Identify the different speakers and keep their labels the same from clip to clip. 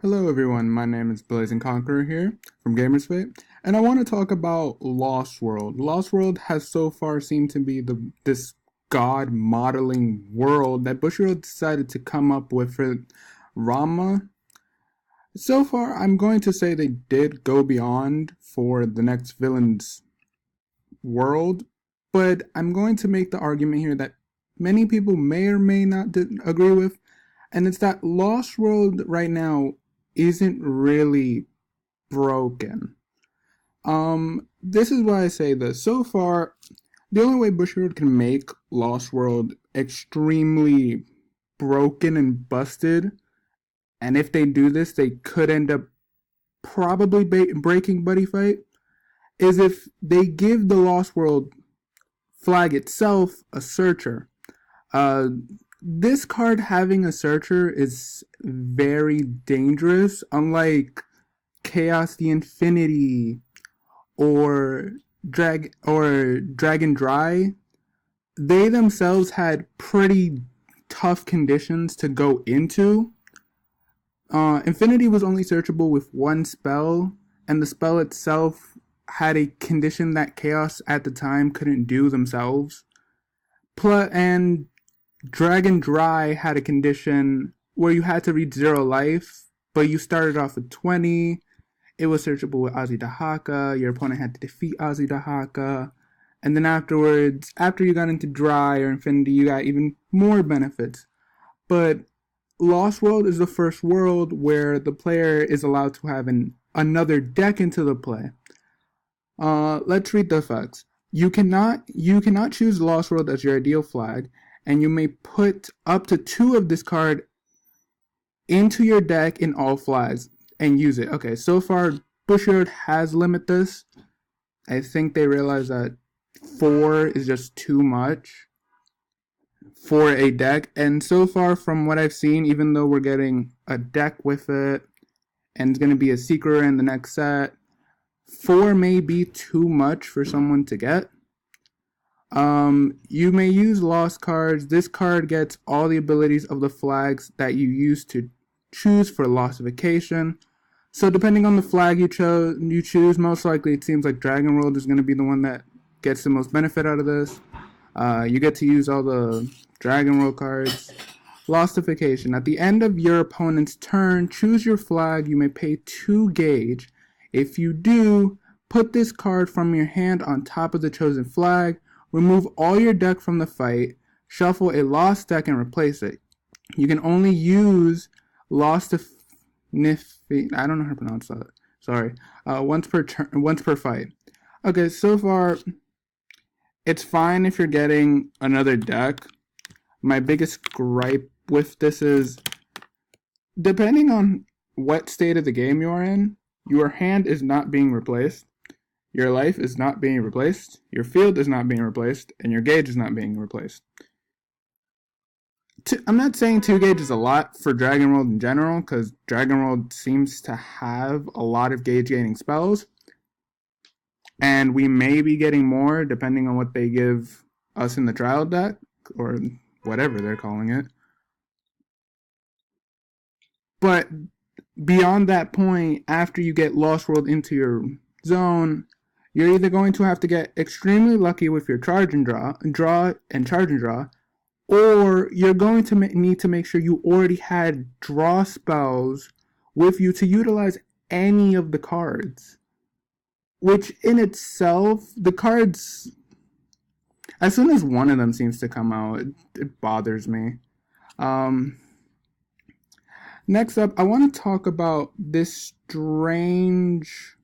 Speaker 1: Hello everyone, my name is Blazing Conqueror here from Gamersfate, and I want to talk about Lost World. Lost World has so far seemed to be this god modeling world that Bushiroad decided to come up with for Rama. So far, I'm going to say they did go beyond for the next villain's world, but I'm going to make the argument here that many people may or may not agree with, and it's that Lost World right now isn't really broken. This is why I say this. So far, the only way Bushiroad can make Lost World extremely broken and busted, and if they do this, they could end up probably breaking Buddyfight, is if they give the Lost World flag itself a searcher. Uh, this card having a searcher is very dangerous, unlike Chaos the Infinity or Dragon Dry. They themselves had pretty tough conditions to go into. Infinity was only searchable with one spell, and the spell itself had a condition that Chaos at the time couldn't do themselves. And Dragon Dry had a condition where you had to reach 0 life, but you started off with 20. It was searchable with Azidahaka. Your opponent had to defeat Azidahaka. And then afterwards, after you got into Dry or Infinity, you got even more benefits. But Lost World is the first world where the player is allowed to have another deck into the play. Let's read the effects. You cannot choose Lost World as your ideal flag, and you may put up to 2 of this card into your deck in all flags and use it. Okay, so far Bushiroad has limited this. I think they realize that 4 is just too much for a deck, and so far from what I've seen, even though we're getting a deck with it and it's going to be a secret in the next set, 4 may be too much for someone to get. You may use lost cards. This card gets all the abilities of the flags that you use to choose for lostification. So depending on the flag you choose, most likely it seems like Dragon World is going to be the one that gets the most benefit out of this. You get to use all the Dragon World cards. Lostification. At the end of your opponent's turn, choose your flag. You may pay 2 gauge. If you do, put this card from your hand on top of the chosen flag. Remove all your deck from the fight, shuffle a lost deck and replace it. You can only use I don't know how to pronounce that. Sorry. Once per fight. Okay, so far, it's fine if you're getting another deck. My biggest gripe with this is, depending on what state of the game you are in, your hand is not being replaced. Your life is not being replaced, your field is not being replaced, and your gauge is not being replaced. I'm not saying 2 gauge is a lot for Dragon World in general, because Dragon World seems to have a lot of gauge gaining spells, and we may be getting more depending on what they give us in the trial deck, or whatever they're calling it. But beyond that point, after you get Lost World into your zone, you're either going to have to get extremely lucky with your charge and draw, or you're going to need to make sure you already had draw spells with you to utilize any of the cards. Which in itself, the cards, as soon as one of them seems to come out, it bothers me. Next up, I want to talk about this strange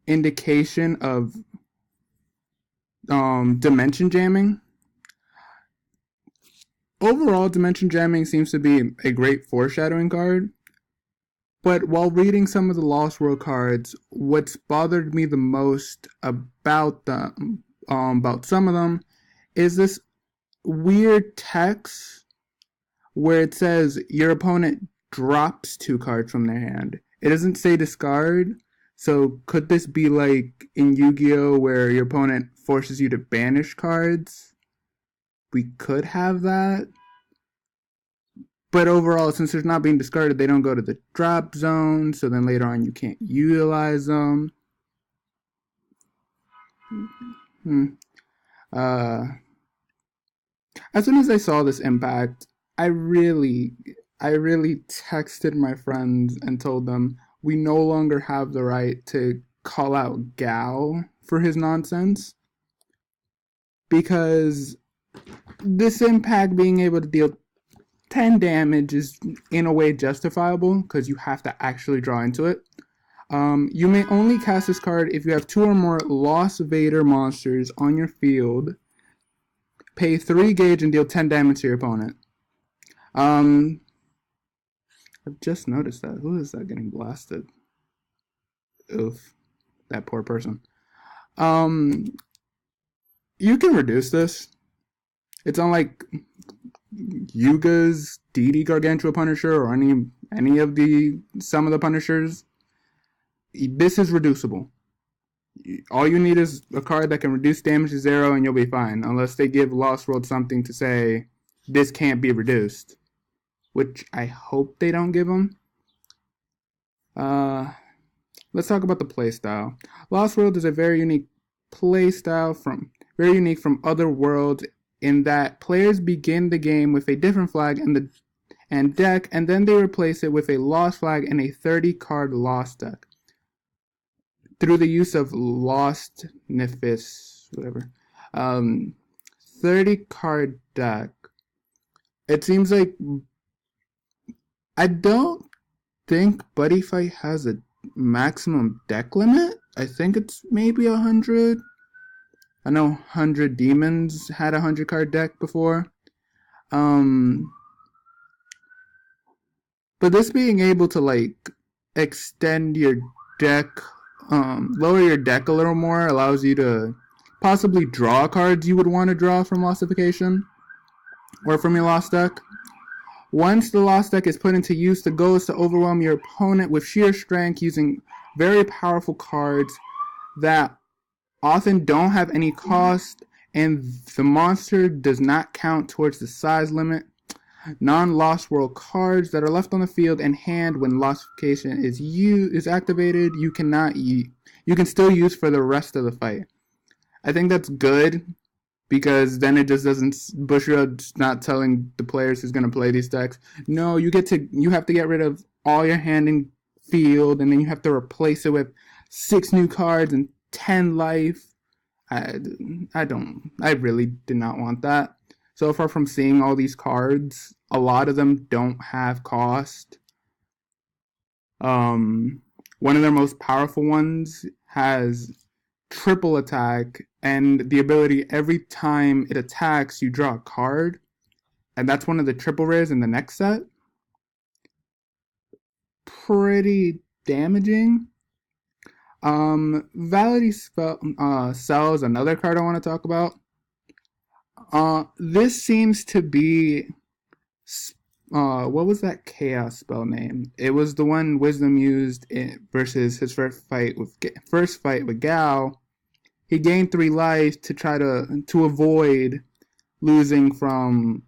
Speaker 1: indication of dimension jamming. Overall, dimension jamming seems to be a great foreshadowing card, but while reading some of the Lost World cards, what's bothered me the most about some of them is this weird text where it says your opponent drops 2 cards from their hand. It doesn't say discard. So could this be like in Yu-Gi-Oh where your opponent forces you to banish cards? We could have that. But overall, since they're not being discarded, they don't go to the drop zone, so then later on you can't utilize them. As soon as I saw this impact, I really texted my friends and told them we no longer have the right to call out Gal for his nonsense, because this impact being able to deal 10 damage is in a way justifiable because you have to actually draw into it. You may only cast this card if you have 2 or more Lost Vader monsters on your field. Pay 3 gauge and deal 10 damage to your opponent. I've just noticed that. Who is that getting blasted? Oof. That poor person. You can reduce this. It's unlike Yuga's DD Gargantua Punisher or any of some of the Punishers. This is reducible. All you need is a card that can reduce damage to 0 and you'll be fine, unless they give Lost World something to say this can't be reduced, which I hope they don't give them. Let's talk about the playstyle. Lost World is a very unique playstyle very unique from other worlds in that players begin the game with a different flag and deck, and then they replace it with a Lost flag and a 30-card Lost deck through the use of Lost Nifis, 30-card deck. It seems like I don't think Buddyfight has a maximum deck limit. I think it's maybe 100. I know 100 Demons had a 100-card deck before. But this being able to extend your deck, lower your deck a little more, allows you to possibly draw cards you would want to draw from Lostification or from your Lost deck. Once the Lost deck is put into use, the goal is to overwhelm your opponent with sheer strength using very powerful cards that often don't have any cost, and the monster does not count towards the size limit. Non-Lost World cards that are left on the field and hand when Lostification is activated, you can still use for the rest of the fight. I think that's good, because then it just doesn't, Bushiroad's not telling the players who's going to play these decks, no, you have to get rid of all your hand in field, and then you have to replace it with 6 new cards and 10 life. I really did not want that. So far from seeing all these cards, a lot of them don't have cost. One of their most powerful ones has triple attack, and the ability every time it attacks, you draw a card. And that's one of the triple rares in the next set. Pretty damaging. Validity Cell is another card I want to talk about. This seems to be, what was that chaos spell name? It was the one Wisdom used versus his first fight with Gal. He gained 3 life to try to avoid losing from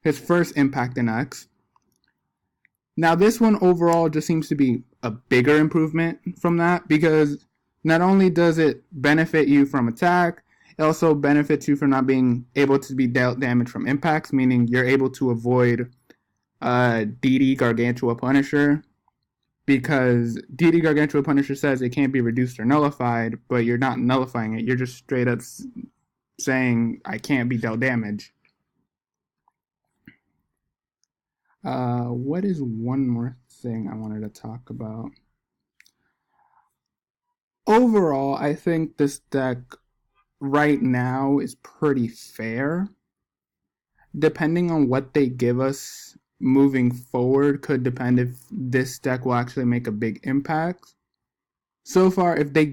Speaker 1: his first impact in X. Now this one overall just seems to be a bigger improvement from that, because not only does it benefit you from attack, it also benefits you from not being able to be dealt damage from impacts, meaning you're able to avoid DD Gargantua Punisher, because DD Gargantua Punisher says it can't be reduced or nullified, but you're not nullifying it, you're just straight up saying I can't be dealt damage. What is one more thing I wanted to talk about? Overall, I think this deck right now is pretty fair. Depending on what they give us moving forward could depend if this deck will actually make a big impact. So far, if they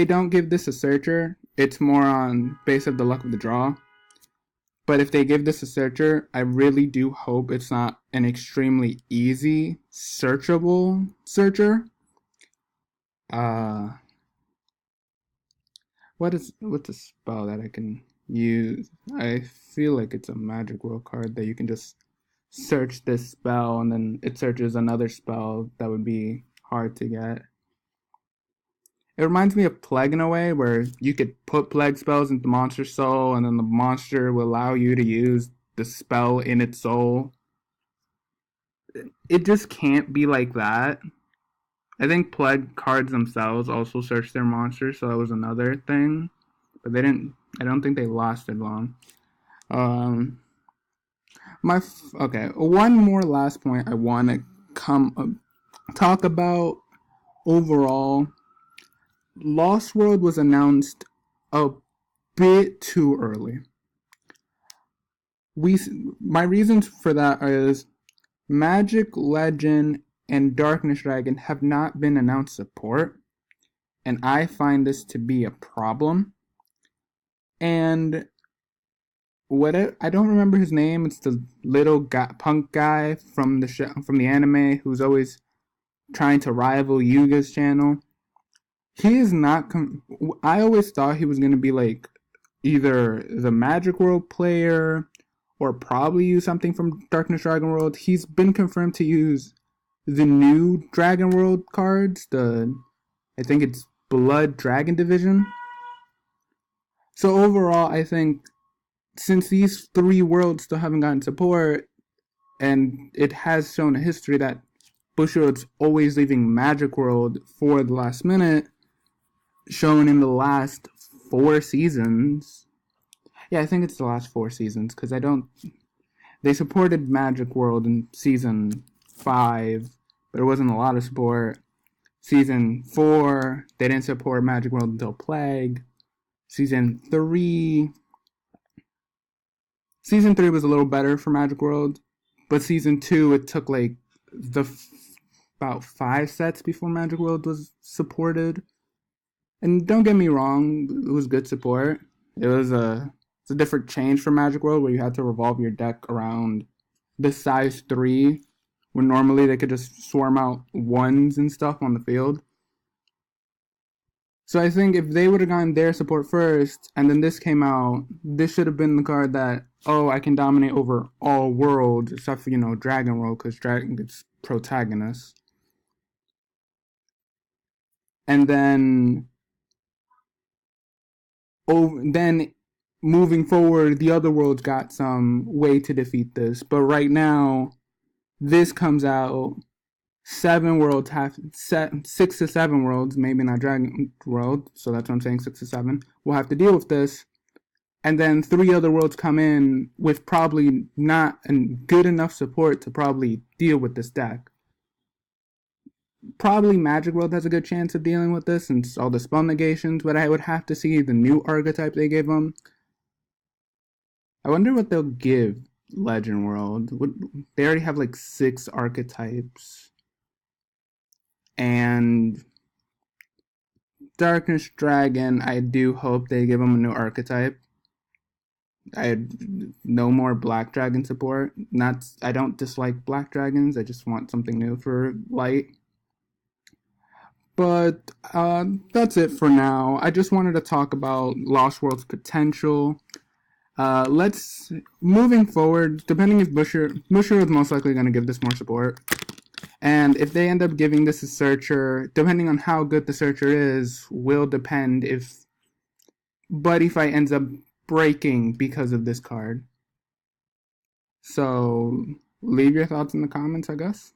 Speaker 1: don't give this a searcher, it's more on base of the luck of the draw. But if they give this a searcher, I really do hope it's not an extremely easy searchable searcher. What's a spell that I can use. I feel like it's a Magic World card that you can just search this spell and then it searches another spell that would be hard to get. It reminds me of Plague in a way, where you could put Plague spells into Monster Soul and then the monster will allow you to use the spell in its soul. It just can't be like that. I think Plague cards themselves also search their monsters, so that was another thing. But they didn't. I don't think they lasted long. Okay. One more last point I want to talk about overall. Lost World was announced a bit too early. My reasons for that is Magic, Legend, and Darkness Dragon have not been announced support, and I find this to be a problem. And I don't remember his name. It's the little punk guy from the anime who's always trying to rival Yuga's channel. He is not. I always thought he was gonna be like either the Magic World player or probably use something from Darkness Dragon World. He's been confirmed to use the new Dragon World cards. I think it's Blood Dragon Division. So overall, I think since these three worlds still haven't gotten support, and it has shown a history that Bushiroad's always leaving Magic World for the last minute, shown in the last 4 seasons. Yeah, I think it's the last 4 seasons, because they supported Magic World in season 5, but it wasn't a lot of support. Season 4, they didn't support Magic World until Plague. Season 3 was a little better for Magic World, but Season 2, it took like about 5 sets before Magic World was supported. And don't get me wrong, it was good support. It's a different change from Magic World, where you had to revolve your deck around the size 3, when normally they could just swarm out 1s and stuff on the field. So I think if they would have gotten their support first, and then this came out, this should have been the card that, I can dominate over all worlds, except for, Dragon World, because Dragon gets protagonist. And then moving forward, the other worlds got some way to defeat this. But right now, this comes out, 7 worlds 6 to 7 worlds, maybe not Dragon World, so that's what I'm saying, 6 to 7, will have to deal with this. And then 3 other worlds come in with probably not good enough support to probably deal with this deck. Probably Magic World has a good chance of dealing with this since all the spell negations, but I would have to see the new archetype they gave them. I wonder what they'll give Legend World. They already have like 6 archetypes. And Darkness Dragon, I do hope they give them a new archetype. I had no more Black Dragon support. I don't dislike Black Dragons. I just want something new for Light. But that's it for now. I just wanted to talk about Lost World's potential. Moving forward, depending if Bushiroad is most likely going to give this more support. And if they end up giving this a searcher, depending on how good the searcher is, will depend if Buddyfight ends up breaking because of this card. So, leave your thoughts in the comments, I guess.